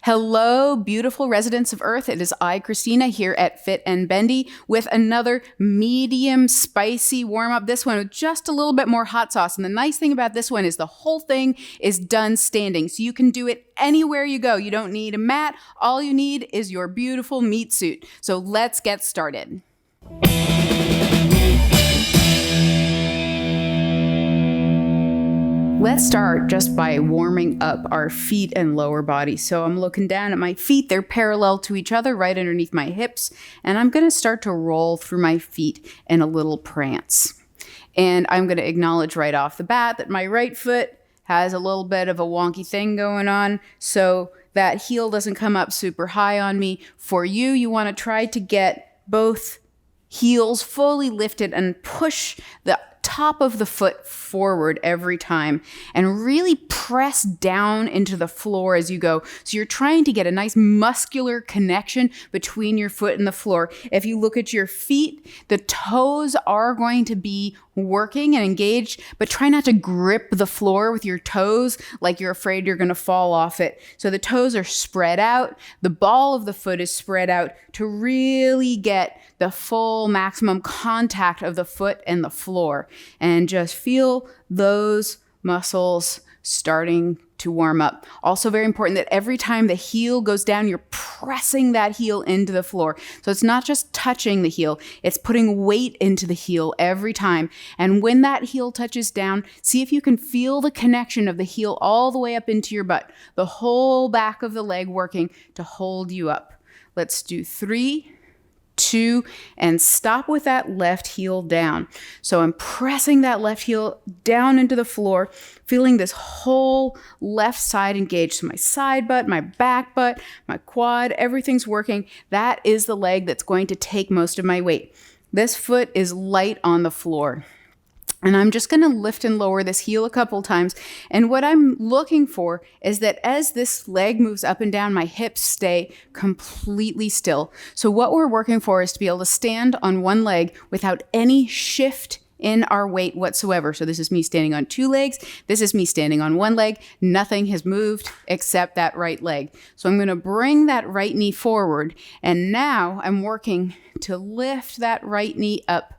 Hello, beautiful residents of Earth. It is I, Kristina, here at Fit and Bendy with another medium spicy warm-up. This one with just a little bit more hot sauce. And the nice thing about this one is the whole thing is done standing. So you can do it anywhere you go. You don't need a mat. All you need is your beautiful meat suit. So let's get started. Let's start just by warming up our feet and lower body. So I'm looking down at my feet. They're parallel to each other right underneath my hips. And I'm going to start to roll through my feet in a little prance. And I'm going to acknowledge right off the bat that my right foot has a little bit of a wonky thing going on. So that heel doesn't come up super high on me. For you, you want to try to get both heels fully lifted and push the top of the foot forward every time and really press down into the floor as you go. So you're trying to get a nice muscular connection between your foot and the floor. If you look at your feet, the toes are going to be working and engaged, but try not to grip the floor with your toes like you're afraid you're going to fall off it. So the toes are spread out. The ball of the foot is spread out to really get the full maximum contact of the foot and the floor. And just feel those muscles starting to warm up. Also very important that every time the heel goes down, you're pressing that heel into the floor. So it's not just touching the heel, it's putting weight into the heel every time. And when that heel touches down, see if you can feel the connection of the heel all the way up into your butt, the whole back of the leg working to hold you up. Let's do 3, 2, and stop with that left heel down. So I'm pressing that left heel down into the floor, feeling this whole left side engaged. So my side butt, my back butt, my quad, everything's working. That is the leg that's going to take most of my weight. This foot is light on the floor. And I'm just going to lift and lower this heel a couple times. And what I'm looking for is that as this leg moves up and down, my hips stay completely still. So what we're working for is to be able to stand on one leg without any shift in our weight whatsoever. So this is me standing on 2 legs. This is me standing on 1 leg. Nothing has moved except that right leg. So I'm going to bring that right knee forward. And now I'm working to lift that right knee up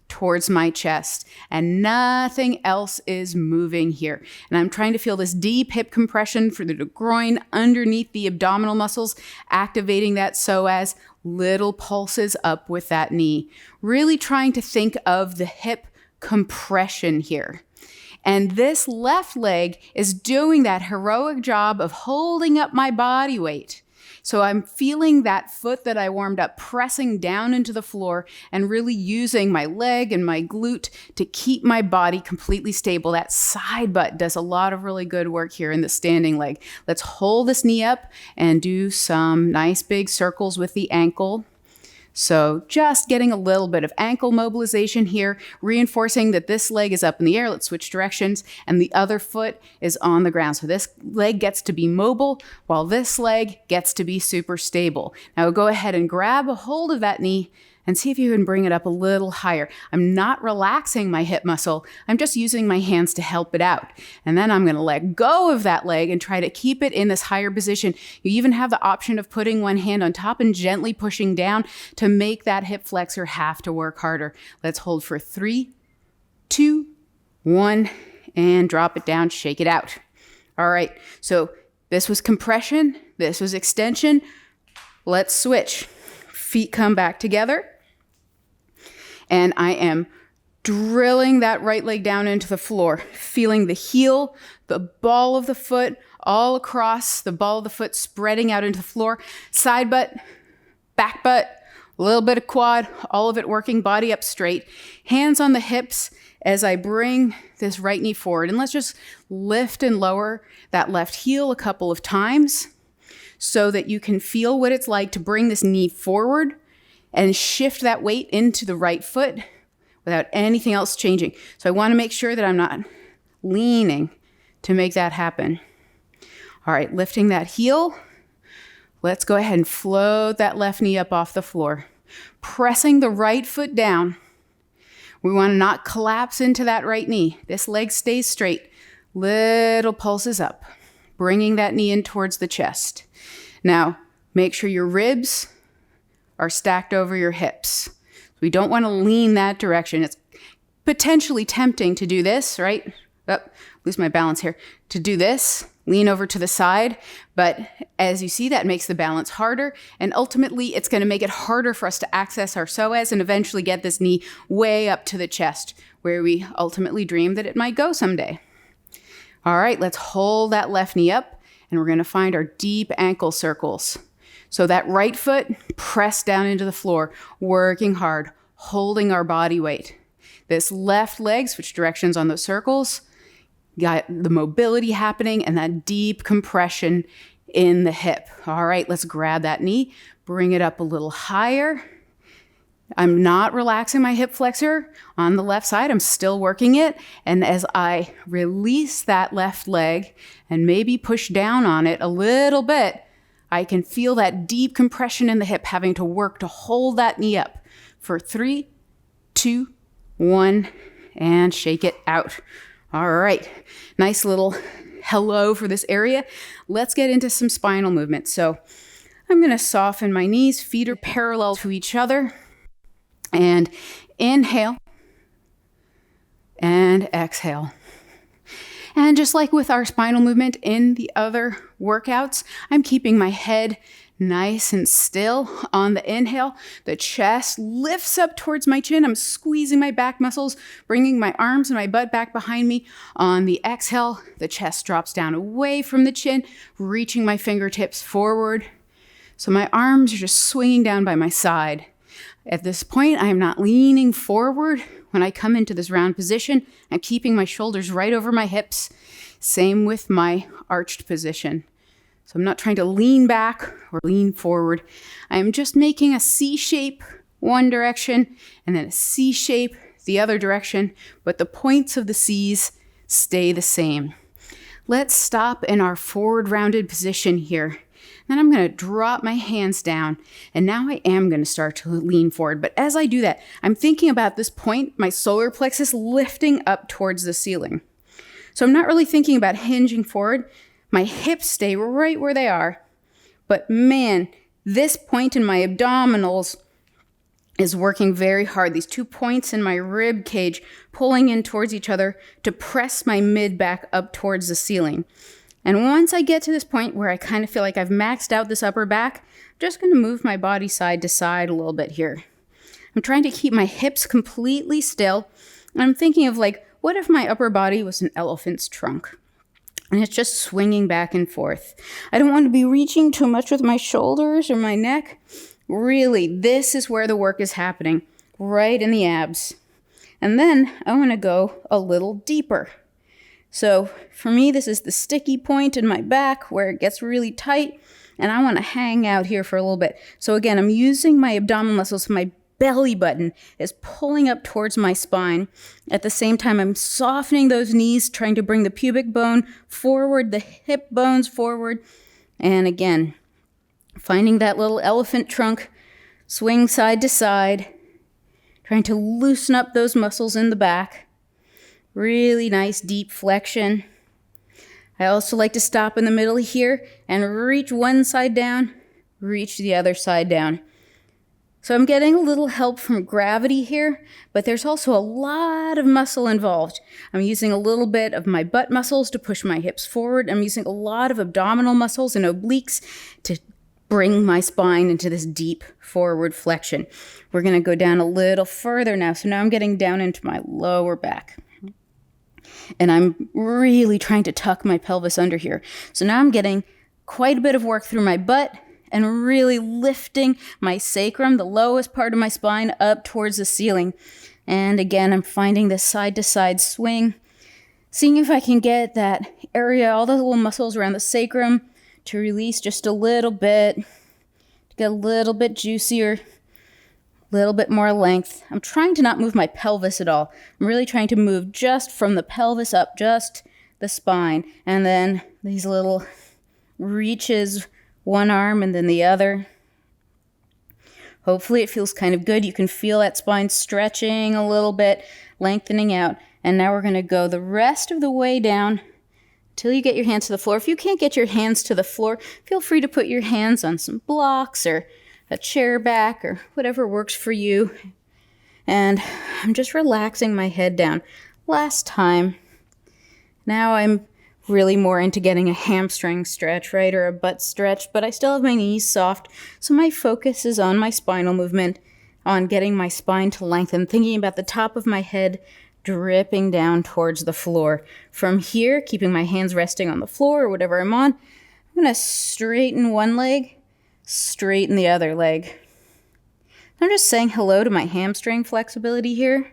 towards my chest, and nothing else is moving here. And I'm trying to feel this deep hip compression for the groin underneath the abdominal muscles, activating that psoas, little pulses up with that knee. Really trying to think of the hip compression here. And this left leg is doing that heroic job of holding up my body weight. So I'm feeling that foot that I warmed up pressing down into the floor and really using my leg and my glute to keep my body completely stable. That side butt does a lot of really good work here in the standing leg. Let's hold this knee up and do some nice big circles with the ankle. So just getting a little bit of ankle mobilization here, reinforcing that this leg is up in the air. Let's switch directions. And the other foot is on the ground. So this leg gets to be mobile while this leg gets to be super stable. Now go ahead and grab a hold of that knee and see if you can bring it up a little higher. I'm not relaxing my hip muscle. I'm just using my hands to help it out. And then I'm going to let go of that leg and try to keep it in this higher position. You even have the option of putting one hand on top and gently pushing down to make that hip flexor have to work harder. Let's hold for 3, 2, 1, and drop it down, shake it out. All right, so this was compression, this was extension. Let's switch. Feet come back together. And I am drilling that right leg down into the floor, feeling the heel, the ball of the foot, all across the ball of the foot, spreading out into the floor. Side butt, back butt, a little bit of quad, all of it working, body up straight. Hands on the hips as I bring this right knee forward. And let's just lift and lower that left heel a couple of times so that you can feel what it's like to bring this knee forward and shift that weight into the right foot without anything else changing. So I want to make sure that I'm not leaning to make that happen. All right, lifting that heel. Let's go ahead and float that left knee up off the floor. Pressing the right foot down. We want to not collapse into that right knee. This leg stays straight. Little pulses up, bringing that knee in towards the chest. Now, make sure your ribs are stacked over your hips. We don't want to lean that direction. It's potentially tempting to do this, right? Oh, lose my balance here. To do this, lean over to the side. But as you see, that makes the balance harder. And ultimately, it's going to make it harder for us to access our psoas and eventually get this knee way up to the chest, where we ultimately dream that it might go someday. All right, let's hold that left knee up, and we're going to find our deep ankle circles. So that right foot pressed down into the floor, working hard, holding our body weight. This left leg, switch directions on those circles, got the mobility happening and that deep compression in the hip. All right, let's grab that knee, bring it up a little higher. I'm not relaxing my hip flexor on the left side. I'm still working it. And as I release that left leg and maybe push down on it a little bit, I can feel that deep compression in the hip, having to work to hold that knee up for 3, 2, 1, and shake it out. All right, nice little hello for this area. Let's get into some spinal movement. So I'm going to soften my knees, feet are parallel to each other, and inhale and exhale. And just like with our spinal movement in the other workouts, I'm keeping my head nice and still on the inhale. The chest lifts up towards my chin. I'm squeezing my back muscles, bringing my arms and my butt back behind me. On the exhale, the chest drops down away from the chin, reaching my fingertips forward. So my arms are just swinging down by my side. At this point, I am not leaning forward. When I come into this round position, I'm keeping my shoulders right over my hips. Same with my arched position. So I'm not trying to lean back or lean forward. I am just making a C shape one direction and then a C shape the other direction, but the points of the C's stay the same. Let's stop in our forward rounded position here. Then I'm going to drop my hands down, and now I am going to start to lean forward. But as I do that, I'm thinking about this point, my solar plexus lifting up towards the ceiling. So I'm not really thinking about hinging forward. My hips stay right where they are. But man, this point in my abdominals is working very hard. These 2 points in my rib cage pulling in towards each other to press my mid back up towards the ceiling. And once I get to this point where I kind of feel like I've maxed out this upper back, I'm just going to move my body side to side a little bit here. I'm trying to keep my hips completely still. And I'm thinking of like, what if my upper body was an elephant's trunk? And it's just swinging back and forth. I don't want to be reaching too much with my shoulders or my neck. Really, this is where the work is happening, right in the abs. And then I want to go a little deeper. So for me, this is the sticky point in my back where it gets really tight, and I want to hang out here for a little bit. So again, I'm using my abdominal muscles. My belly button is pulling up towards my spine. At the same time, I'm softening those knees, trying to bring the pubic bone forward, the hip bones forward. And again, finding that little elephant trunk, swing side to side, trying to loosen up those muscles in the back. Really nice deep flexion. I also like to stop in the middle here and reach one side down, reach the other side down. So I'm getting a little help from gravity here, but there's also a lot of muscle involved. I'm using a little bit of my butt muscles to push my hips forward. I'm using a lot of abdominal muscles and obliques to bring my spine into this deep forward flexion. We're going to go down a little further now. So now I'm getting down into my lower back. And I'm really trying to tuck my pelvis under here. So now I'm getting quite a bit of work through my butt and really lifting my sacrum, the lowest part of my spine, up towards the ceiling. And again, I'm finding this side-to-side swing, seeing if I can get that area, all the little muscles around the sacrum, to release just a little bit, to get a little bit juicier, a little bit more length. I'm trying to not move my pelvis at all. I'm really trying to move just from the pelvis up, just the spine. And then these little reaches, one arm and then the other. Hopefully it feels kind of good. You can feel that spine stretching a little bit, lengthening out. And now we're going to go the rest of the way down till you get your hands to the floor. If you can't get your hands to the floor, feel free to put your hands on some blocks or a chair back or whatever works for you. And I'm just relaxing my head down. Last time. Now I'm really more into getting a hamstring stretch, right, or a butt stretch, but I still have my knees soft, so my focus is on my spinal movement, on getting my spine to lengthen, thinking about the top of my head dripping down towards the floor. From here, keeping my hands resting on the floor or whatever I'm on, I'm going to straighten one leg, straighten the other leg. I'm just saying hello to my hamstring flexibility here.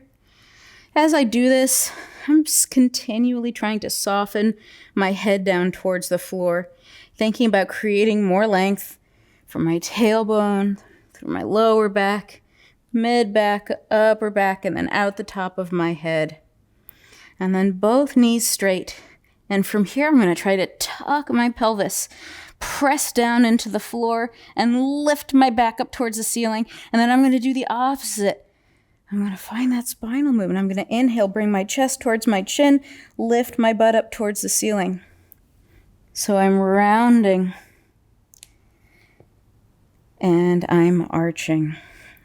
As I do this, I'm just continually trying to soften my head down towards the floor, thinking about creating more length from my tailbone, through my lower back, mid-back, upper back, and then out the top of my head. And then both knees straight. And from here, I'm going to try to tuck my pelvis, press down into the floor, and lift my back up towards the ceiling. And then I'm going to do the opposite. I'm going to find that spinal movement. I'm going to inhale, bring my chest towards my chin, lift my butt up towards the ceiling. So I'm rounding. And I'm arching.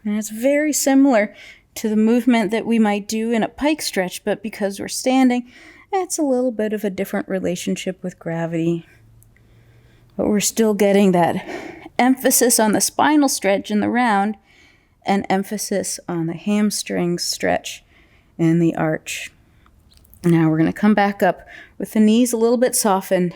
And it's very similar to the movement that we might do in a pike stretch, but because we're standing, it's a little bit of a different relationship with gravity. But we're still getting that emphasis on the spinal stretch in the round and emphasis on the hamstring stretch in the arch. Now we're going to come back up with the knees a little bit softened.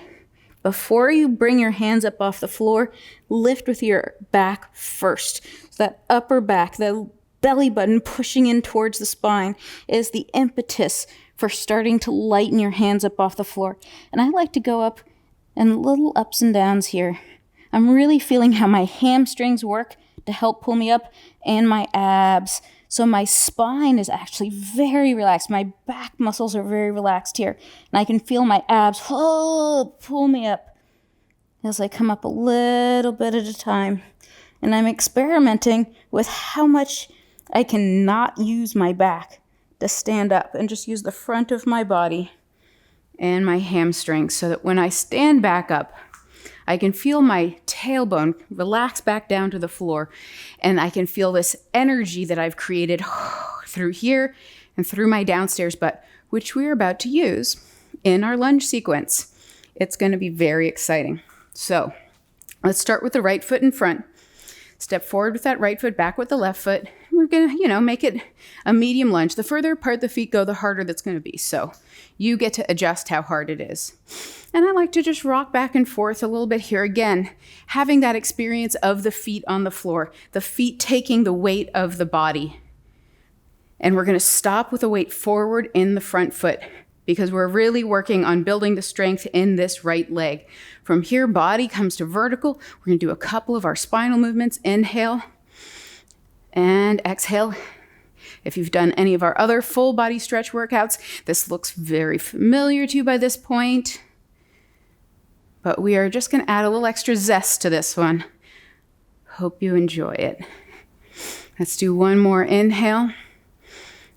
Before you bring your hands up off the floor, lift with your back first. So that upper back, the belly button pushing in towards the spine is the impetus for starting to lighten your hands up off the floor. And I like to go up and little ups and downs here. I'm really feeling how my hamstrings work to help pull me up and my abs. So my spine is actually very relaxed. My back muscles are very relaxed here. And I can feel my abs pull me up as I come up a little bit at a time. And I'm experimenting with how much I can not use my back to stand up and just use the front of my body and my hamstrings so that when I stand back up, I can feel my tailbone relax back down to the floor, and I can feel this energy that I've created through here and through my downstairs butt, which we're about to use in our lunge sequence. It's going to be very exciting. So let's start with the right foot in front. Step forward with that right foot, back with the left foot. We're going to, make it a medium lunge. The further apart the feet go, the harder that's going to be. So you get to adjust how hard it is. And I like to just rock back and forth a little bit here. Again, having that experience of the feet on the floor, the feet taking the weight of the body. And we're going to stop with the weight forward in the front foot because we're really working on building the strength in this right leg. From here, body comes to vertical. We're going to do a couple of our spinal movements. Inhale and exhale. If you've done any of our other full body stretch workouts, this looks very familiar to you by this point. But we are just going to add a little extra zest to this one. Hope you enjoy it. Let's do one more inhale.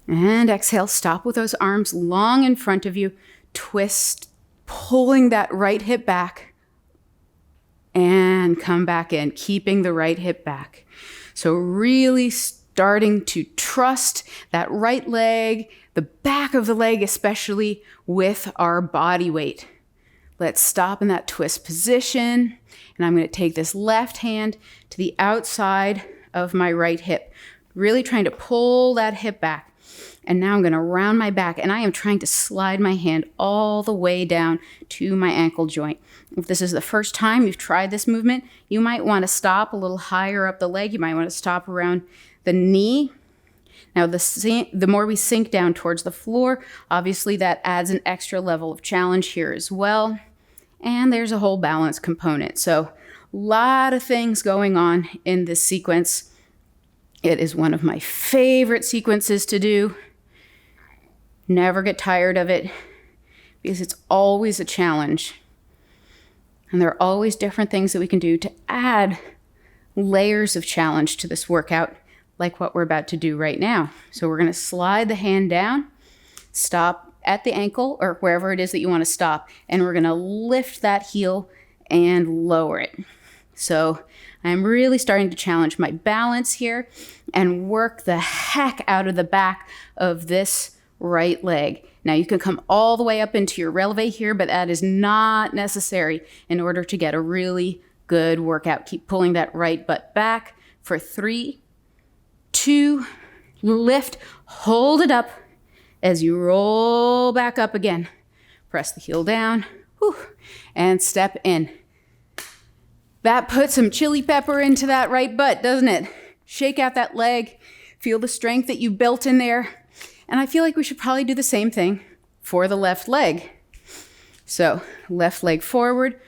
And exhale, stop with those arms long in front of you. Twist, pulling that right hip back. And come back in, keeping the right hip back. So really starting to trust that right leg, the back of the leg especially, with our body weight. Let's stop in that twist position. And I'm going to take this left hand to the outside of my right hip, really trying to pull that hip back. And now I'm going to round my back, and I am trying to slide my hand all the way down to my ankle joint. If this is the first time you've tried this movement, you might want to stop a little higher up the leg. You might want to stop around the knee. Now, the more we sink down towards the floor, obviously that adds an extra level of challenge here as well. And there's a whole balance component. So a lot of things going on in this sequence. It is one of my favorite sequences to do. Never get tired of it because it's always a challenge. And there are always different things that we can do to add layers of challenge to this workout, like what we're about to do right now. So we're going to slide the hand down, stop at the ankle or wherever it is that you want to stop. And we're going to lift that heel and lower it. So I'm really starting to challenge my balance here and work the heck out of the back of this right leg. Now you can come all the way up into your releve here, but that is not necessary in order to get a really good workout. Keep pulling that right butt back for 3, 2, lift, hold it up as you roll back up again. Press the heel down, and step in. That puts some chili pepper into that right butt, doesn't it? Shake out that leg, feel the strength that you built in there. And I feel like we should probably do the same thing for the left leg. So left leg forward,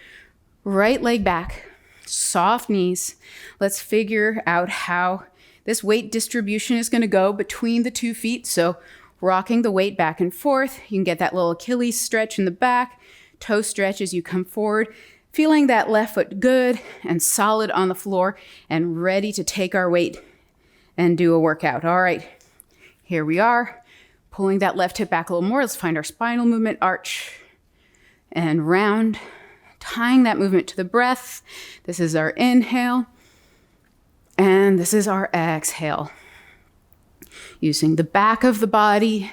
right leg back, soft knees. Let's figure out how this weight distribution is going to go between the 2 feet. So rocking the weight back and forth. You can get that little Achilles stretch in the back, toe stretch as you come forward, feeling that left foot good and solid on the floor and ready to take our weight and do a workout. All right, here we are. Pulling that left hip back a little more. Let's find our spinal movement, arch and round. Tying that movement to the breath. This is our inhale. And this is our exhale. Using the back of the body.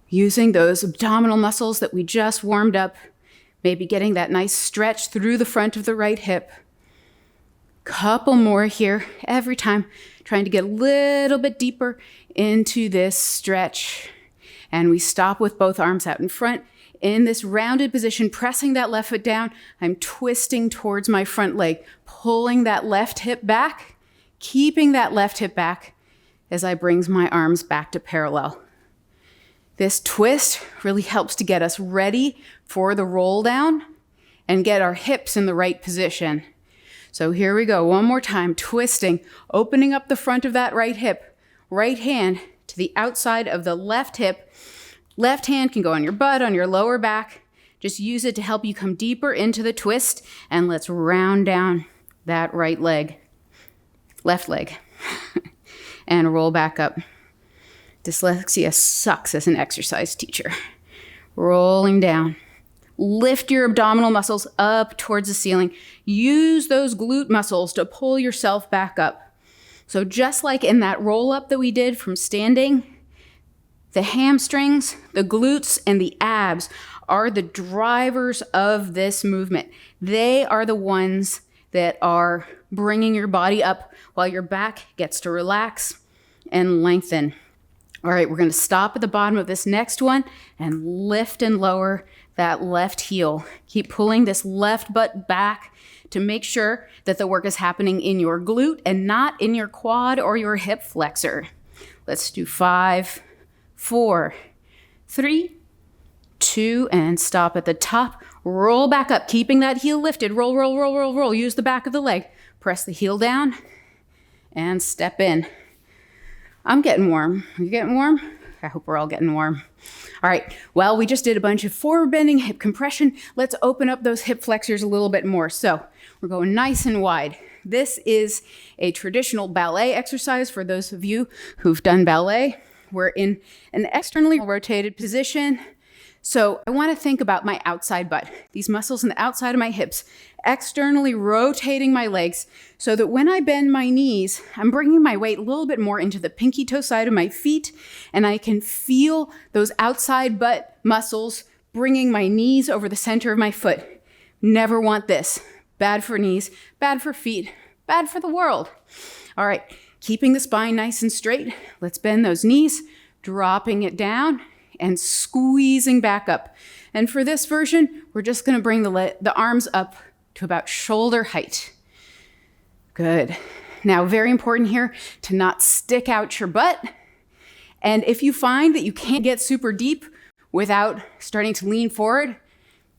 Using those abdominal muscles that we just warmed up. Maybe getting that nice stretch through the front of the right hip. Couple more here. Every time trying to get a little bit deeper into this stretch. And we stop with both arms out in front in this rounded position, pressing that left foot down. I'm twisting towards my front leg, pulling that left hip back, keeping that left hip back as I bring my arms back to parallel. This twist really helps to get us ready for the roll down and get our hips in the right position. So here we go, one more time, twisting, opening up the front of that right hip, right hand to the outside of the left hip. Left hand can go on your butt, on your lower back. Just use it to help you come deeper into the twist. And let's round down that right leg, left leg, and roll back up. Dyslexia sucks as an exercise teacher. Rolling down. Lift your abdominal muscles up towards the ceiling. Use those glute muscles to pull yourself back up. So just like in that roll up that we did from standing, the hamstrings, the glutes, and the abs are the drivers of this movement. They are the ones that are bringing your body up while your back gets to relax and lengthen. All right, we're going to stop at the bottom of this next one and lift and lower that left heel. Keep pulling this left butt back to make sure that the work is happening in your glute and not in your quad or your hip flexor. Let's do 5, 4, 3, 2, and stop at the top. Roll back up, keeping that heel lifted. Roll, roll, roll, roll, roll. Use the back of the leg. Press the heel down and step in. I'm getting warm. Are you getting warm? I hope we're all getting warm. All right, well, we just did a bunch of forward bending, hip compression. Let's open up those hip flexors a little bit more. So we're going nice and wide. This is a traditional ballet exercise for those of you who've done ballet. We're in an externally rotated position. So I want to think about my outside butt, these muscles on the outside of my hips, externally rotating my legs so that when I bend my knees, I'm bringing my weight a little bit more into the pinky toe side of my feet, and I can feel those outside butt muscles bringing my knees over the center of my foot. Never want this. Bad for knees, bad for feet, bad for the world. All right, keeping the spine nice and straight. Let's bend those knees, dropping it down, and squeezing back up. And for this version, we're just gonna bring the arms up to about shoulder height. Good. Now, very important here to not stick out your butt. And if you find that you can't get super deep without starting to lean forward,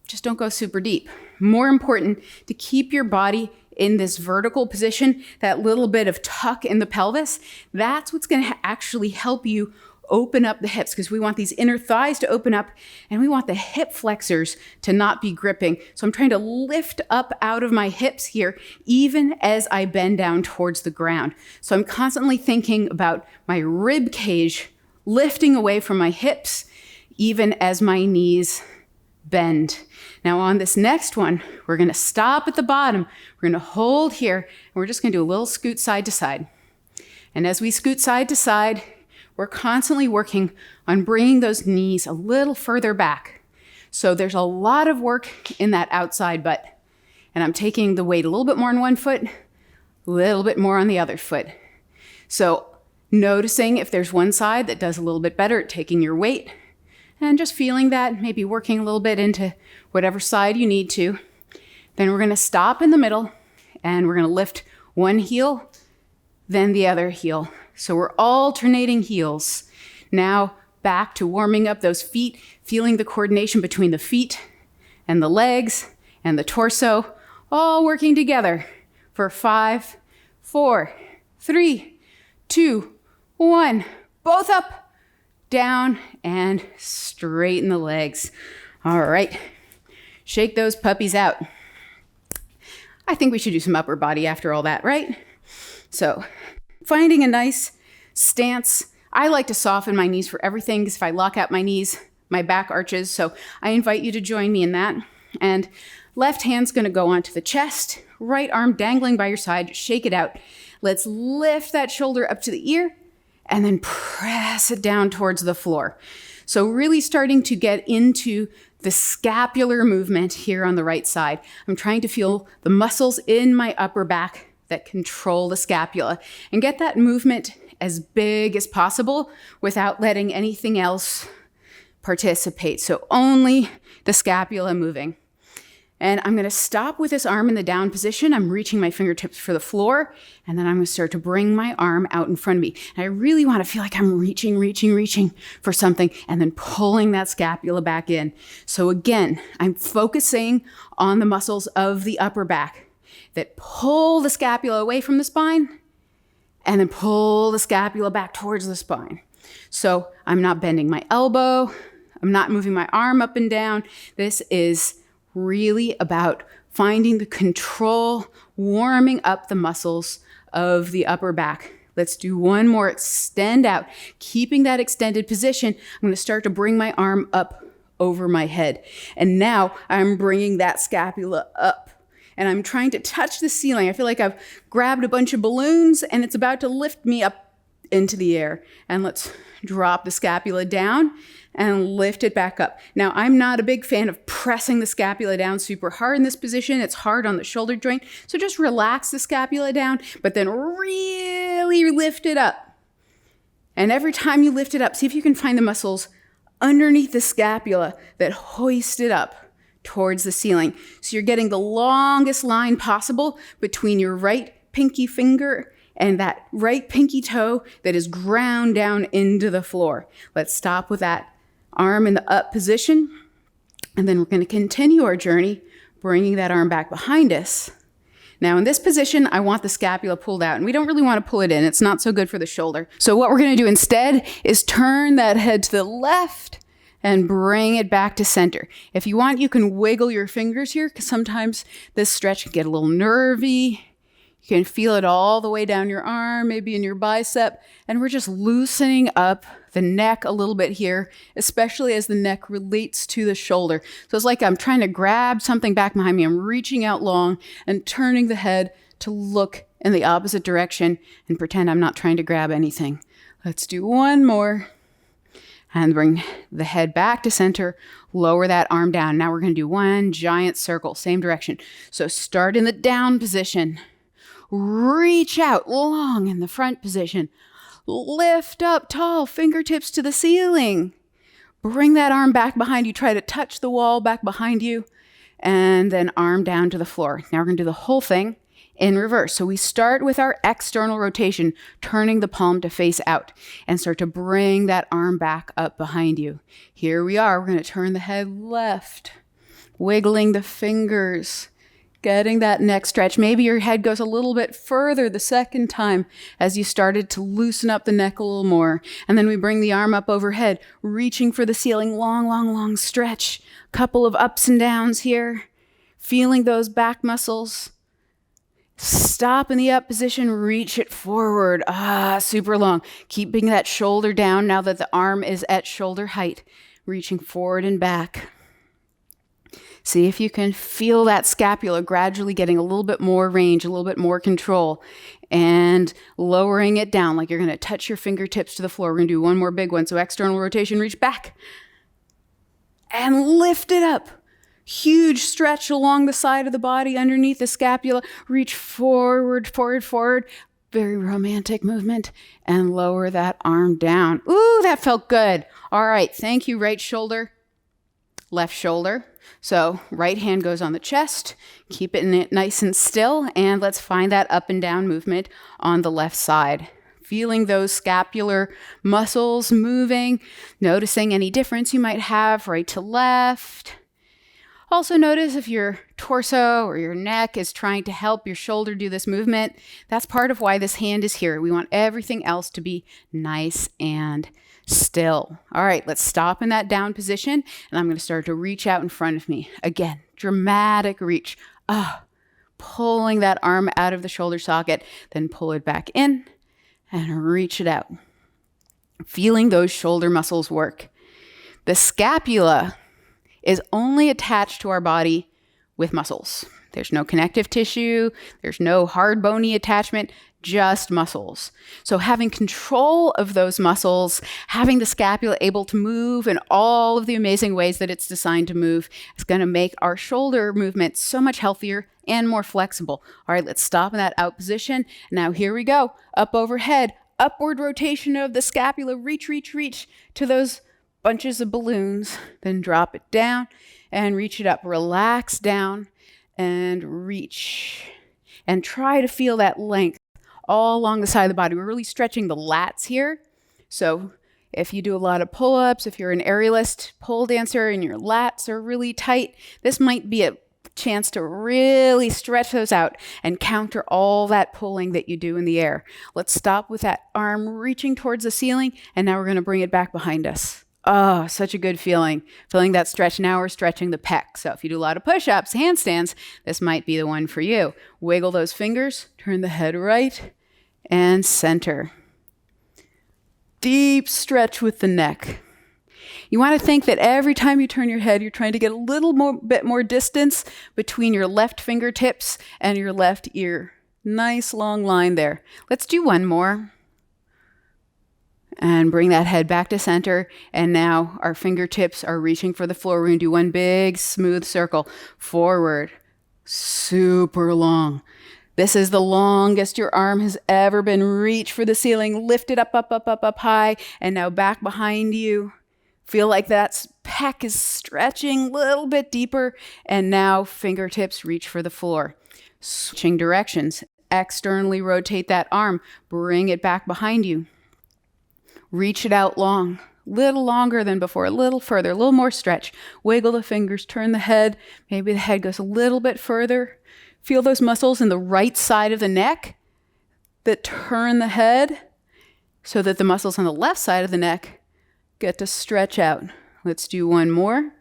just don't go super deep. More important to keep your body in this vertical position, that little bit of tuck in the pelvis. That's what's gonna actually help you open up the hips, because we want these inner thighs to open up and we want the hip flexors to not be gripping. So I'm trying to lift up out of my hips here, even as I bend down towards the ground. So I'm constantly thinking about my rib cage lifting away from my hips, even as my knees bend. Now on this next one, we're going to stop at the bottom. We're going to hold here, and we're just going to do a little scoot side to side. And as we scoot side to side, we're constantly working on bringing those knees a little further back. So there's a lot of work in that outside butt. And I'm taking the weight a little bit more on one foot, a little bit more on the other foot. So noticing if there's one side that does a little bit better at taking your weight, and just feeling that, maybe working a little bit into whatever side you need to. Then we're going to stop in the middle, and we're going to lift one heel, then the other heel. So we're alternating heels. Now back to warming up those feet, feeling the coordination between the feet and the legs and the torso, all working together for 5, 4, 3, 2, 1. Both up, down, and straighten the legs. All right, shake those puppies out. I think we should do some upper body after all that, right? So finding a nice stance. I like to soften my knees for everything, because if I lock out my knees, my back arches. So I invite you to join me in that. And left hand's going to go onto the chest, right arm dangling by your side. Shake it out. Let's lift that shoulder up to the ear, and then press it down towards the floor. So really starting to get into the scapular movement here on the right side. I'm trying to feel the muscles in my upper back that control the scapula, and get that movement as big as possible without letting anything else participate. So only the scapula moving. And I'm going to stop with this arm in the down position. I'm reaching my fingertips for the floor, and then I'm going to start to bring my arm out in front of me. And I really want to feel like I'm reaching for something, and then pulling that scapula back in. So again, I'm focusing on the muscles of the upper back that pull the scapula away from the spine, and then pull the scapula back towards the spine. So I'm not bending my elbow. I'm not moving my arm up and down. This is really about finding the control, warming up the muscles of the upper back. Let's do one more. Extend out, keeping that extended position. I'm going to start to bring my arm up over my head. And now I'm bringing that scapula up, and I'm trying to touch the ceiling. I feel like I've grabbed a bunch of balloons, and it's about to lift me up into the air. And let's drop the scapula down and lift it back up. Now, I'm not a big fan of pressing the scapula down super hard in this position. It's hard on the shoulder joint. So just relax the scapula down, but then really lift it up. And every time you lift it up, see if you can find the muscles underneath the scapula that hoist it up towards the ceiling. So you're getting the longest line possible between your right pinky finger and that right pinky toe that is ground down into the floor. Let's stop with that arm in the up position. And then we're going to continue our journey, bringing that arm back behind us. Now in this position, I want the scapula pulled out, and we don't really want to pull it in. It's not so good for the shoulder. So what we're going to do instead is turn that head to the left and bring it back to center. If you want, you can wiggle your fingers here, because sometimes this stretch can get a little nervy. You can feel it all the way down your arm, maybe in your bicep, and we're just loosening up the neck a little bit here, especially as the neck relates to the shoulder. So it's like I'm trying to grab something back behind me. I'm reaching out long and turning the head to look in the opposite direction and pretend I'm not trying to grab anything. Let's do one more. And bring the head back to center, lower that arm down. Now we're going to do one giant circle, same direction. So start in the down position. Reach out long in the front position. Lift up tall, fingertips to the ceiling. Bring that arm back behind you. Try to touch the wall back behind you. And then arm down to the floor. Now we're going to do the whole thing in reverse. So we start with our external rotation, turning the palm to face out, and start to bring that arm back up behind you. Here we are. We're going to turn the head left, wiggling the fingers, getting that neck stretch. Maybe your head goes a little bit further the second time as you started to loosen up the neck a little more. And then we bring the arm up overhead, reaching for the ceiling. Long stretch. Couple of ups and downs here. Feeling those back muscles. Stop in the up position, reach it forward. Super long. Keeping that shoulder down now that the arm is at shoulder height. reaching forward and back. See if you can feel that scapula gradually getting a little bit more range, a little bit more control, and lowering it down like you're going to touch your fingertips to the floor. We're going to do one more big one. So external rotation, reach back and lift it up. Huge stretch along the side of the body underneath the scapula. Reach forward, forward, forward. Very romantic movement, and lower that arm down. Ooh, that felt good. All right, thank you. Right shoulder, left shoulder. So right hand goes on the chest, keep it nice and still, and let's find that up and down movement on the left side. Feeling those scapular muscles moving, noticing any difference you might have right to left. Also notice if your torso or your neck is trying to help your shoulder do this movement. That's part of why this hand is here. We want everything else to be nice and still. All right, let's stop in that down position, and I'm going to start to reach out in front of me. Again, dramatic reach. Pulling that arm out of the shoulder socket, then pull it back in and reach it out. Feeling those shoulder muscles work. The scapula is only attached to our body with muscles. There's no connective tissue. There's no hard bony attachment, just muscles. So having control of those muscles, having the scapula able to move in all of the amazing ways that it's designed to move, is going to make our shoulder movement so much healthier and more flexible. All right, let's stop in that out position. Now here we go. Up overhead, upward rotation of the scapula. Reach, reach, reach to those bunches of balloons, then drop it down and reach it up. Relax down and reach. And try to feel that length all along the side of the body. We're really stretching the lats here. So if you do a lot of pull-ups, if you're an aerialist pole dancer and your lats are really tight, this might be a chance to really stretch those out and counter all that pulling that you do in the air. Let's stop with that arm reaching towards the ceiling, and now we're going to bring it back behind us. Oh, such a good feeling. Feeling that stretch. Now we're stretching the pec. So if you do a lot of push-ups, handstands, this might be the one for you. Wiggle those fingers, turn the head right, and center. Deep stretch with the neck. You want to think that every time you turn your head, you're trying to get a little bit more distance between your left fingertips and your left ear. Nice long line there. Let's do one more. And bring that head back to center. And now our fingertips are reaching for the floor. We're going to do one big smooth circle forward. Super long. This is the longest your arm has ever been. Reach for the ceiling. Lift it up, up, up, up, up high. And now back behind you. Feel like that pec is stretching a little bit deeper. And now fingertips reach for the floor. Switching directions. Externally rotate that arm. Bring it back behind you. Reach it out long, little longer than before, a little further, a little more stretch. Wiggle the fingers, turn the head. Maybe the head goes a little bit further. Feel those muscles in the right side of the neck that turn the head so that the muscles on the left side of the neck get to stretch out. Let's do one more.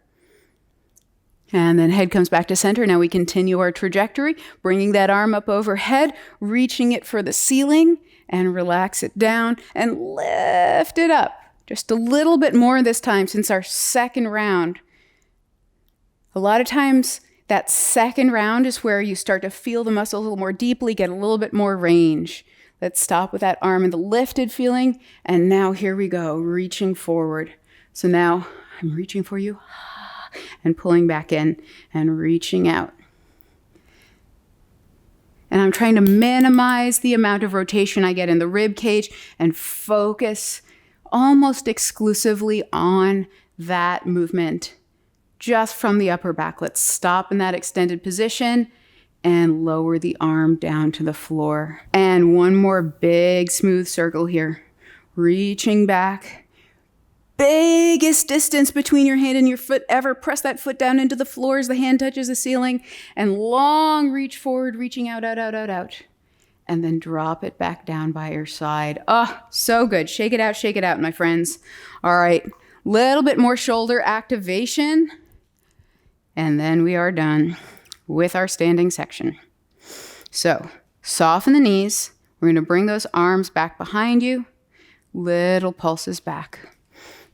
And then head comes back to center. Now we continue our trajectory, bringing that arm up overhead, reaching it for the ceiling, and relax it down and lift it up. Just a little bit more this time since our second round. A lot of times that second round is where you start to feel the muscles a little more deeply, get a little bit more range. Let's stop with that arm in the lifted feeling. And now here we go, reaching forward. So now I'm reaching for you and pulling back in and reaching out. And I'm trying to minimize the amount of rotation I get in the rib cage and focus almost exclusively on that movement just from the upper back. Let's stop in that extended position and lower the arm down to the floor. And one more big smooth circle here. Reaching back. Biggest distance between your hand and your foot ever. Press that foot down into the floor as the hand touches the ceiling. And long reach forward, reaching out, out, out, out, out. And then drop it back down by your side. Oh, so good. Shake it out, my friends. All right, little bit more shoulder activation. And then we are done with our standing section. So soften the knees. We're going to bring those arms back behind you. Little pulses back.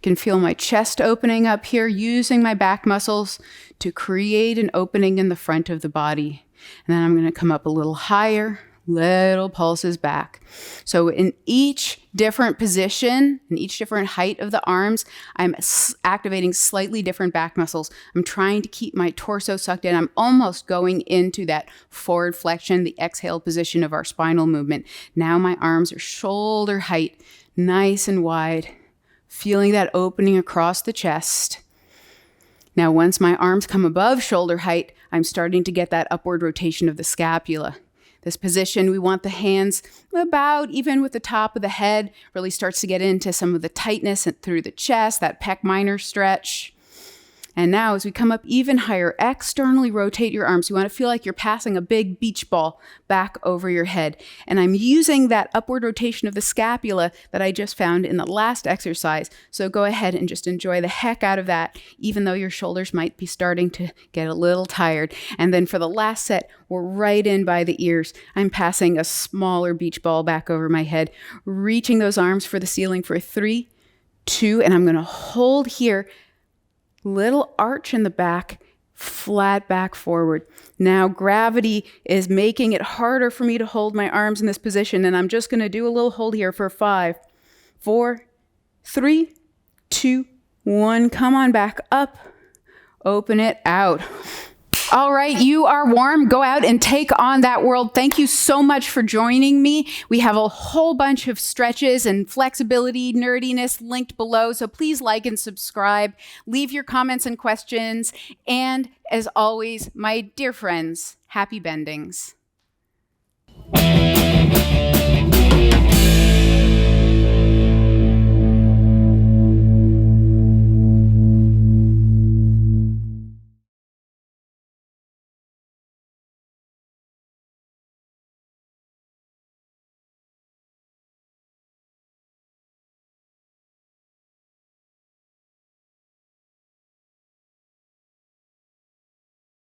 can feel my chest opening up here, using my back muscles to create an opening in the front of the body. And then I'm going to come up a little higher, little pulses back. So in each different position, in each different height of the arms, I'm activating slightly different back muscles. I'm trying to keep my torso sucked in. I'm almost going into that forward flexion, the exhale position of our spinal movement. Now my arms are shoulder height, nice and wide, feeling that opening across the chest. Now, once my arms come above shoulder height, I'm starting to get that upward rotation of the scapula. This position, we want the hands about even with the top of the head, really starts to get into some of the tightness through the chest, that pec minor stretch. And now as we come up even higher, externally rotate your arms. You want to feel like you're passing a big beach ball back over your head. And I'm using that upward rotation of the scapula that I just found in the last exercise. So go ahead and just enjoy the heck out of that, even though your shoulders might be starting to get a little tired. And then for the last set, we're right in by the ears. I'm passing a smaller beach ball back over my head, reaching those arms for the ceiling for 3, 2, and I'm going to hold here. Little arch in the back, flat back forward. Now gravity is making it harder for me to hold my arms in this position, and I'm just going to do a little hold here for 5, 4, 3, 2, 1. Come on back up. Open it out. All right, you are warm. Go out and take on that world. Thank you so much for joining me. We have a whole bunch of stretches and flexibility, nerdiness linked below. So please like and subscribe. Leave your comments and questions. And as always, my dear friends, happy bendings.